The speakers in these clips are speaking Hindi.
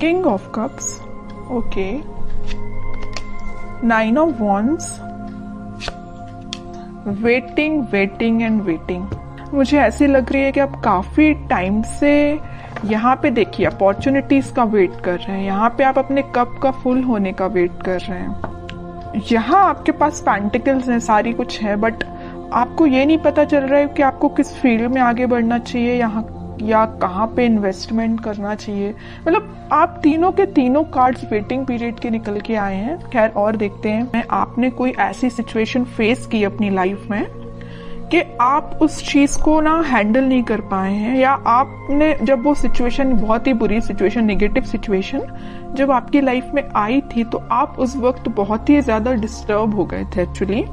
King of cups, okay, 9 of wands, waiting waiting and waiting. मुझे ऐसी लग रही है कि आप काफी टाइम से यहाँ पे देखिए अपॉर्चुनिटीज का वेट कर रहे हैं, यहाँ पे आप अपने कप का फुल होने का वेट कर रहे हैं। यहाँ आपके पास पेंटिकल्स हैं, सारी कुछ है, बट आपको ये नहीं पता चल रहा है कि आपको किस फील्ड में आगे बढ़ना चाहिए यहाँ या कहाँ पे इन्वेस्टमेंट करना चाहिए। मतलब आप तीनों के तीनों कार्ड्स वेटिंग पीरियड के निकल के आए हैं। खैर और देखते हैं, आपने कोई ऐसी सिचुएशन फेस की अपनी लाइफ में कि आप उस चीज को ना हैंडल नहीं कर पाए हैं, या आपने जब वो सिचुएशन, बहुत ही बुरी सिचुएशन, नेगेटिव सिचुएशन जब आपकी लाइफ में आई थी तो आप उस वक्त बहुत ही ज्यादा डिस्टर्ब हो गए थे एक्चुअली,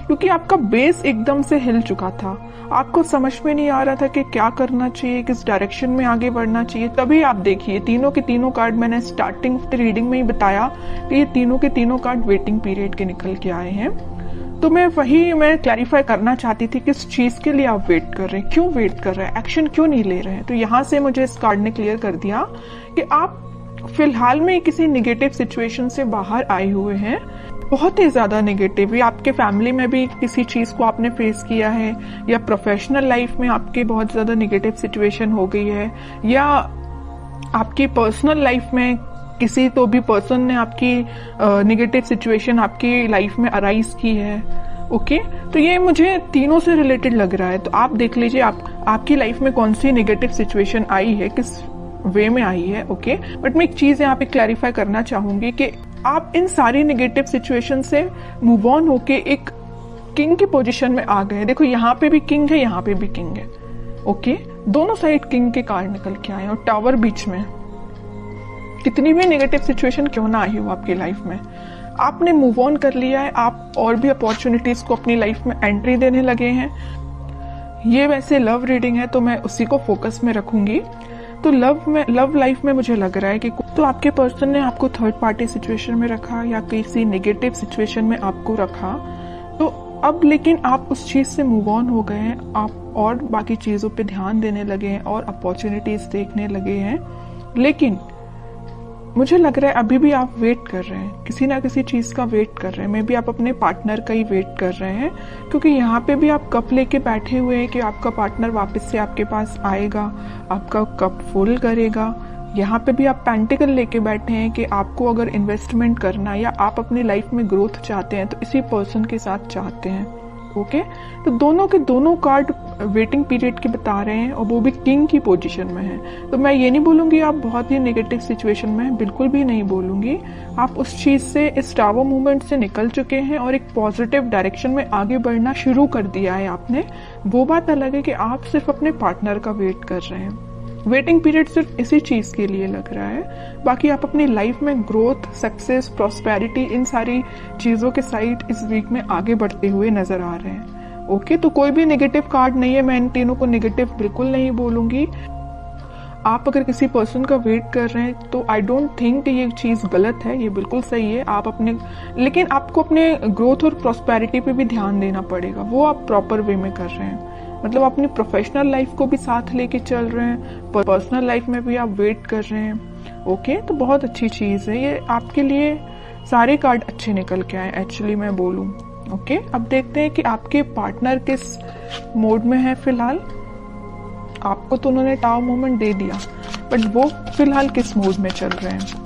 क्योंकि आपका बेस एकदम से हिल चुका था। आपको समझ में नहीं आ रहा था कि क्या करना चाहिए, किस डायरेक्शन में आगे बढ़ना चाहिए। तभी आप देखिए तीनों के तीनों कार्ड, मैंने स्टार्टिंग रीडिंग में ही बताया कि ये तीनों के तीनों कार्ड वेटिंग पीरियड के निकल के आए हैं। तो मैं क्लैरिफाई करना चाहती थी किस चीज के लिए आप वेट कर रहे हैं, क्यों वेट कर रहे हैं, एक्शन क्यों नहीं ले रहे हैं। तो यहाँ से मुझे इस कार्ड ने क्लियर कर दिया कि आप फिलहाल में किसी निगेटिव सिचुएशन से बाहर आए हुए हैं, बहुत ही ज्यादा नेगेटिव, या आपके फैमिली में भी किसी चीज को आपने फेस किया है, या प्रोफेशनल लाइफ में आपके बहुत ज्यादा नेगेटिव सिचुएशन हो गई है, या आपकी पर्सनल लाइफ में किसी तो भी पर्सन ने आपकी नेगेटिव सिचुएशन आपकी लाइफ में अराइज की है। ओके, तो ये मुझे तीनों से रिलेटेड लग रहा है। तो आप देख लीजिए आपकी लाइफ में कौन सी नेगेटिव सिचुएशन आई है, किस वे में आई है। ओके, बट मैं एक चीज यहाँ पे क्लैरिफाई करना चाहूंगी कि आप इन सारी नेगेटिव सिचुएशन से मूव ऑन होके एक किंग की पोजीशन में आ गए। देखो यहाँ पे भी किंग है, यहाँ पे भी किंग है। ओके, दोनों साइड किंग के कार्ड निकल के आए और टावर बीच में। कितनी भी नेगेटिव सिचुएशन क्यों ना आई हो आपकी लाइफ में, आपने मूव ऑन कर लिया है, आप और भी अपॉर्चुनिटीज को अपनी लाइफ में एंट्री देने लगे हैं। ये वैसे लव रीडिंग है तो मैं उसी को फोकस में रखूंगी। तो लव लाइफ में मुझे लग रहा है कि तो आपके पर्सन ने आपको थर्ड पार्टी सिचुएशन में रखा या किसी नेगेटिव सिचुएशन में आपको रखा, तो अब लेकिन आप उस चीज से मूव ऑन हो गए हैं, आप और बाकी चीजों पे ध्यान देने लगे हैं और अपॉर्चुनिटीज देखने लगे हैं। लेकिन मुझे लग रहा है अभी भी आप वेट कर रहे हैं, किसी ना किसी चीज का वेट कर रहे हैं। मे बी आप अपने पार्टनर का ही वेट कर रहे हैं, क्योंकि यहाँ पे भी आप कप लेके बैठे हुए हैं कि आपका पार्टनर वापस से आपके पास आएगा, आपका कप फुल करेगा। यहाँ पे भी आप पेंटिकल लेके बैठे हैं कि आपको अगर इन्वेस्टमेंट करना है या आप अपनी लाइफ में ग्रोथ चाहते हैं तो इसी पर्सन के साथ चाहते हैं। ओके, तो दोनों के दोनों कार्ड वेटिंग पीरियड के बता रहे हैं और वो भी किंग की पोजीशन में है। तो मैं ये नहीं बोलूंगी आप बहुत ही नेगेटिव सिचुएशन में हैं, बिल्कुल भी नहीं बोलूंगी। आप उस चीज से, इस टावर मूवमेंट से निकल चुके हैं और एक पॉजिटिव डायरेक्शन में आगे बढ़ना शुरू कर दिया है आपने। वो बात अलग है कि आप सिर्फ अपने पार्टनर का वेट कर रहे हैं। वेटिंग पीरियड सिर्फ इसी चीज के लिए लग रहा है, बाकी आप अपनी लाइफ में ग्रोथ, सक्सेस, प्रॉस्पेरिटी, इन सारी चीजों के साइड इस वीक में आगे बढ़ते हुए नजर आ रहे हैं। ओके, तो कोई भी नेगेटिव कार्ड नहीं है, मैं इन तीनों को नेगेटिव बिल्कुल नहीं बोलूंगी। आप अगर किसी पर्सन का वेट कर रहे हैं तो आई डोंट थिंक कि ये चीज गलत है, ये बिल्कुल सही है। आप अपने, लेकिन आपको अपने ग्रोथ और प्रॉस्पेरिटी पे भी ध्यान देना पड़ेगा, वो आप प्रॉपर वे में कर रहे हैं। मतलब अपनी प्रोफेशनल लाइफ को भी साथ लेके चल रहे हैं, पर्सनल लाइफ में भी आप वेट कर रहे हैं। ओके, तो बहुत अच्छी चीज है ये, आपके लिए सारे कार्ड अच्छे निकल के आए एक्चुअली मैं बोलूं। ओके, अब देखते हैं कि आपके पार्टनर किस मोड में है फिलहाल। आपको तो उन्होंने टावर मूवमेंट दे दिया, बट वो फिलहाल किस मोड में चल रहे हैं।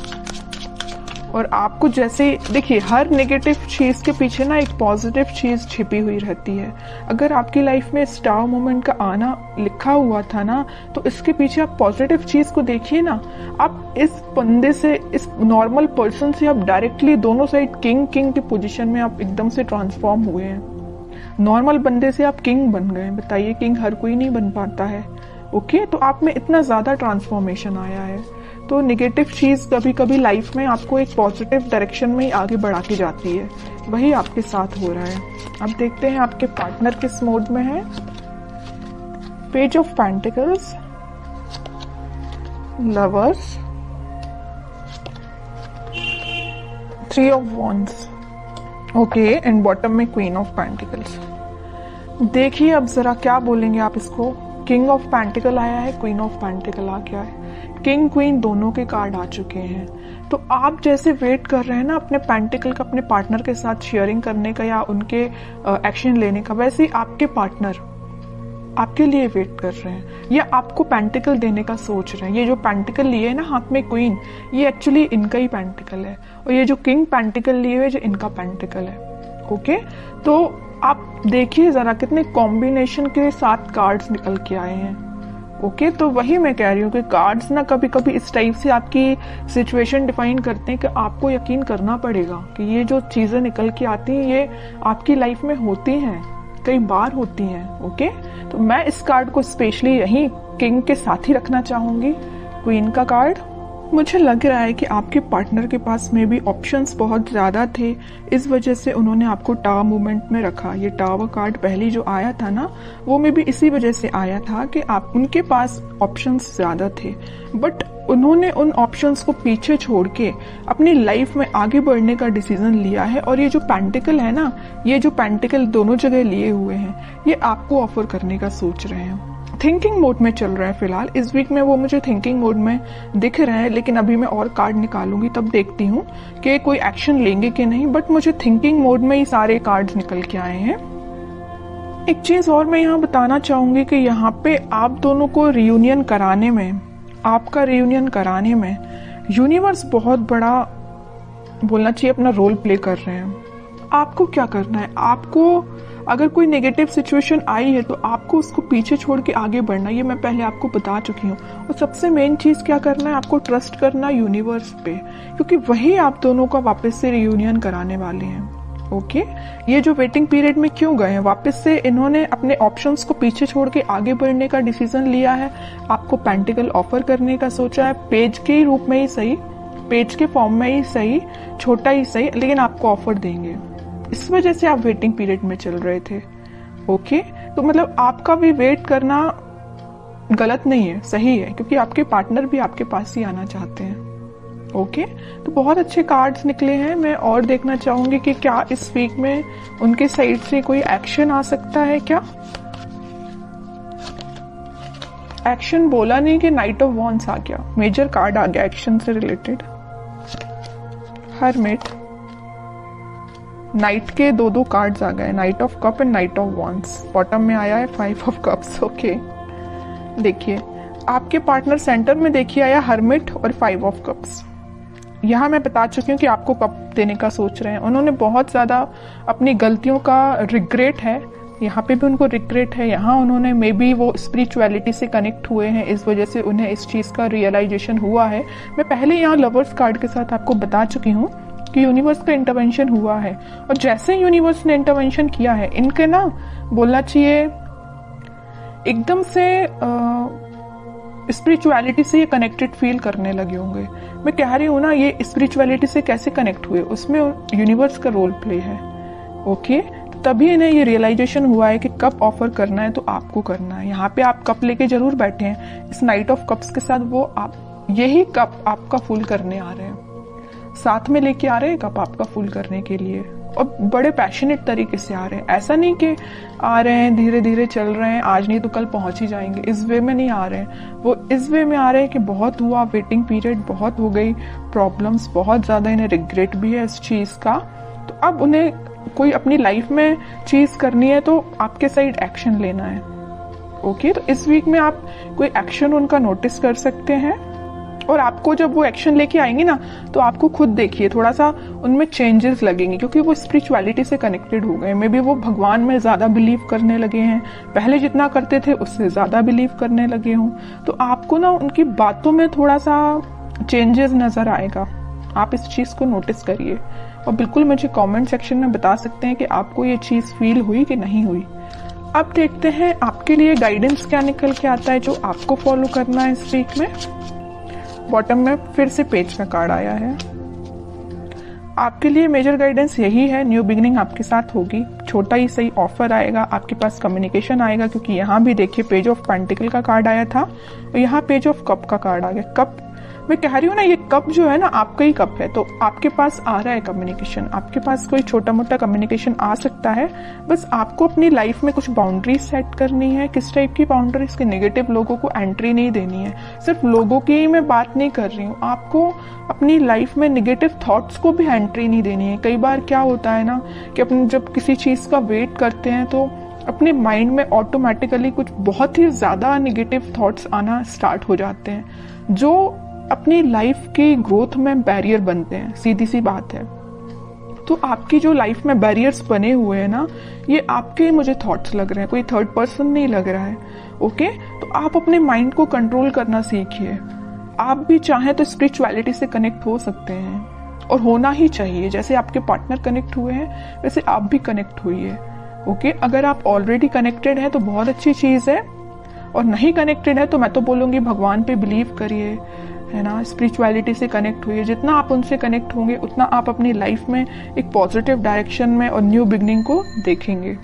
और आपको जैसे देखिए, हर नेगेटिव चीज के पीछे ना एक पॉजिटिव चीज छिपी हुई रहती है। अगर आपकी लाइफ में स्टार मोमेंट का आना लिखा हुआ था ना, तो इसके पीछे आप पॉजिटिव चीज को देखिए ना। आप इस बंदे से, इस नॉर्मल पर्सन से आप डायरेक्टली दोनों साइड किंग की पोजीशन में आप एकदम से ट्रांसफॉर्म हुए हैं। नॉर्मल बंदे से आप किंग बन गए। बताइए, किंग हर कोई नहीं बन पाता है। ओके, तो आप में इतना ज्यादा ट्रांसफॉर्मेशन आया है। तो नेगेटिव चीज कभी कभी लाइफ में आपको एक पॉजिटिव डायरेक्शन में ही आगे बढ़ा के जाती है, वही आपके साथ हो रहा है। अब देखते हैं आपके पार्टनर किस मोड में है। Page of pentacles, lovers, 3 of wands, okay, and bottom में क्वीन ऑफ पेंटिकल्स। देखिए अब जरा क्या बोलेंगे आप इसको। किंग ऑफ पेंटिकल आया है, क्वीन ऑफ पेंटिकल आ गया है। किंग क्वीन दोनों के कार्ड आ चुके हैं। तो आप जैसे वेट कर रहे हैं ना अपने पेंटिकल का अपने पार्टनर के साथ शेयरिंग करने का या उनके एक्शन लेने का, वैसे ही आपके पार्टनर आपके लिए वेट कर रहे हैं या आपको पेंटिकल देने का सोच रहे हैं। ये जो पेंटिकल लिए है ना हाथ में क्वीन, ये एक्चुअली इनका ही पेंटिकल है, और ये जो किंग पेंटिकल लिए हुए जो इनका पेंटिकल है। ओके, तो आप देखिए जरा कितने कॉम्बिनेशन के साथ कार्ड्स निकल के आए हैं। ओके, तो वही मैं कह रही हूँ कि कार्ड्स ना कभी कभी इस टाइप से आपकी सिचुएशन डिफाइन करते हैं कि आपको यकीन करना पड़ेगा कि ये जो चीजें निकल के आती हैं ये आपकी लाइफ में होती हैं, कई बार होती हैं। ओके, तो मैं इस कार्ड को स्पेशली यही किंग के साथ ही रखना चाहूंगी, क्वीन का कार्ड। मुझे लग रहा है कि आपके पार्टनर के पास में भी ऑप्शंस बहुत ज्यादा थे, इस वजह से उन्होंने आपको टावर मूवमेंट में रखा। ये टावर कार्ड पहली जो आया था ना, वो में भी इसी वजह से आया था कि आप उनके पास ऑप्शंस ज्यादा थे, बट उन्होंने उन ऑप्शंस को पीछे छोड़ के अपनी लाइफ में आगे बढ़ने का डिसीजन लिया है। और ये जो पेंटिकल है ना, ये जो पेंटिकल दोनों जगह लिए हुए हैं, ये आपको ऑफर करने का सोच रहे हैं। थिंकिंग मोड में चल रहा है फिलहाल, इस वीक में वो मुझे थिंकिंग मोड में दिख रहे हैं, लेकिन अभी मैं और कार्ड निकालूंगी तब देखती हूँ कि कोई एक्शन लेंगे कि नहीं, बट मुझे थिंकिंग मोड में ही सारे कार्ड्स निकल के आए हैं। एक चीज और मैं यहाँ बताना चाहूंगी कि यहाँ पे आप दोनों को रियूनियन कराने में, आपका रियूनियन कराने में यूनिवर्स बहुत बड़ा बोलना चाहिए अपना रोल प्ले कर रहे हैं। आपको क्या करना है, आपको अगर कोई नेगेटिव सिचुएशन आई है तो आपको उसको पीछे छोड़ के आगे बढ़ना, ये मैं पहले आपको बता चुकी हूँ। और सबसे मेन चीज क्या करना है, आपको ट्रस्ट करना यूनिवर्स पे, क्योंकि वही आप दोनों का वापस से रियूनियन कराने वाले हैं। ओके, ये जो वेटिंग पीरियड में क्यों गए हैं, वापस से इन्होंने अपने ऑप्शंस को पीछे छोड़ के आगे बढ़ने का डिसीजन लिया है। आपको पेंटिकल ऑफर करने का सोचा है, पेज के रूप में ही सही, पेज के फॉर्म में ही सही, छोटा ही सही, लेकिन आपको ऑफर देंगे। इस वजह से आप वेटिंग पीरियड में चल रहे थे। ओके, तो मतलब आपका भी वेट करना गलत नहीं है, सही है, क्योंकि आपके पार्टनर भी आपके पास ही आना चाहते हैं। ओके, तो बहुत अच्छे कार्ड्स निकले हैं। मैं और देखना चाहूंगी कि क्या इस वीक में उनके साइड से कोई एक्शन आ सकता है। क्या एक्शन बोला नहीं कि नाइट ऑफ वॉन्ड्स आ गया, मेजर कार्ड आ गया एक्शन से रिलेटेड। हरमिट, नाइट के दो कार्ड्स आ गए, night of cup and night of wands. Bottom में आया है 5 ऑफ कप्स। ओके, देखिए आपके पार्टनर सेंटर में देखिए आया हरमिट और 5 ऑफ कप्स। यहाँ मैं बता चुकी हूँ कि आपको कप देने का सोच रहे हैं। उन्होंने बहुत ज्यादा अपनी गलतियों का रिग्रेट है, यहाँ पे भी उनको रिग्रेट है, यहाँ उन्होंने मे बी वो स्पिरिचुअलिटी से कनेक्ट हुए हैं, इस वजह से उन्हें इस चीज का रियलाइजेशन हुआ है। मैं पहले यहाँ लवर्स कार्ड के साथ आपको बता चुकी हूँ कि यूनिवर्स का इंटरवेंशन हुआ है, और जैसे यूनिवर्स ने इंटरवेंशन किया है, इनके ना बोलना चाहिए एकदम से स्पिरिचुअलिटी से ये कनेक्टेड फील करने लगे होंगे। मैं कह रही हूँ ना, ये स्पिरिचुअलिटी से कैसे कनेक्ट हुए, उसमें यूनिवर्स का रोल प्ले है। ओके, तभी इन्हें ये रियलाइजेशन हुआ है कि कप ऑफर करना है तो आपको करना है। यहाँ पे आप कप लेके जरूर बैठे हैं, इस नाइट ऑफ कप्स के साथ वो आप यही कप आपका फुल करने आ रहे हैं, साथ में लेके आ रहे हैं कप आपका फुल करने के लिए, और बड़े पैशनेट तरीके से आ रहे हैं। ऐसा नहीं कि आ रहे हैं धीरे धीरे चल रहे हैं, आज नहीं तो कल पहुंच ही जाएंगे, इस वे में नहीं आ रहे हैं। वो इस वे में आ रहे हैं कि बहुत हुआ, वेटिंग पीरियड बहुत हो गई, प्रॉब्लम्स बहुत ज्यादा, इन्हें रिग्रेट भी है इस चीज का। तो अब उन्हें कोई अपनी लाइफ में चीज करनी है तो आपके साइड एक्शन लेना है। ओके, तो इस वीक में आप कोई एक्शन उनका नोटिस कर सकते हैं, और आपको जब वो एक्शन लेके आएंगे ना, तो आपको खुद देखिए थोड़ा सा उनमें चेंजेस लगेंगे, क्योंकि वो स्पिरिचुअलिटी से कनेक्टेड हो गए। मे बी वो भगवान में ज्यादा बिलीव करने लगे हैं, पहले जितना करते थे उससे ज्यादा बिलीव करने लगे हों। तो आपको ना उनकी बातों में थोड़ा सा चेंजेस नजर आएगा, आप इस चीज को नोटिस करिए, और बिल्कुल मुझे कमेंट सेक्शन में बता सकते हैं कि आपको ये चीज फील हुई कि नहीं हुई। अब देखते हैं आपके लिए गाइडेंस क्या निकल के आता है जो आपको फॉलो करना है इस वीक में। बॉटम में फिर से पेज का कार्ड आया है। आपके लिए मेजर गाइडेंस यही है, न्यू बिगिनिंग आपके साथ होगी, छोटा ही सही ऑफर आएगा, आपके पास कम्युनिकेशन आएगा, क्योंकि यहाँ भी देखिए पेज ऑफ पेंटिकल का कार्ड आया था और यहाँ पेज ऑफ कप का कार्ड आ गया। कप मैं कह रही हूँ ना, ये कप जो है ना आपका ही कप है, तो आपके पास आ रहा है कम्युनिकेशन, आपके पास कोई छोटा मोटा कम्युनिकेशन आ सकता है। बस आपको अपनी लाइफ में कुछ बाउंड्रीज सेट करनी है। किस टाइप की बाउंड्रीज? के नेगेटिव लोगों को एंट्री नहीं देनी है। सिर्फ लोगों की ही मैं बात नहीं कर रही हूँ, आपको अपनी लाइफ में नेगेटिव थॉट्स को भी एंट्री नहीं देनी है। कई बार क्या होता है ना कि अपन जब किसी चीज का वेट करते हैं तो अपने माइंड में ऑटोमेटिकली कुछ बहुत ही ज्यादा नेगेटिव थॉट्स आना स्टार्ट हो जाते हैं, जो अपनी लाइफ की ग्रोथ में बैरियर बनते हैं। सीधी सी बात है। तो आपकी जो लाइफ में बैरियर्स बने हुए हैं ना, ये आपके मुझे थॉट्स लग रहे हैं, कोई थर्ड पर्सन नहीं लग रहा है। ओके, तो आप अपने माइंड को कंट्रोल करना सीखिए। आप भी चाहें तो स्पिरिचुअलिटी से कनेक्ट हो सकते हैं, और होना ही चाहिए। जैसे आपके पार्टनर कनेक्ट हुए हैं वैसे आप भी कनेक्ट हुई। ओके, अगर आप ऑलरेडी कनेक्टेड है तो बहुत अच्छी चीज है, और नहीं कनेक्टेड है तो मैं तो बोलूंगी भगवान पे बिलीव करिए, है ना, स्पिरिचुअलिटी से कनेक्ट हुई है। जितना आप उनसे कनेक्ट होंगे उतना आप अपनी लाइफ में एक पॉजिटिव डायरेक्शन में और न्यू बिगनिंग को देखेंगे।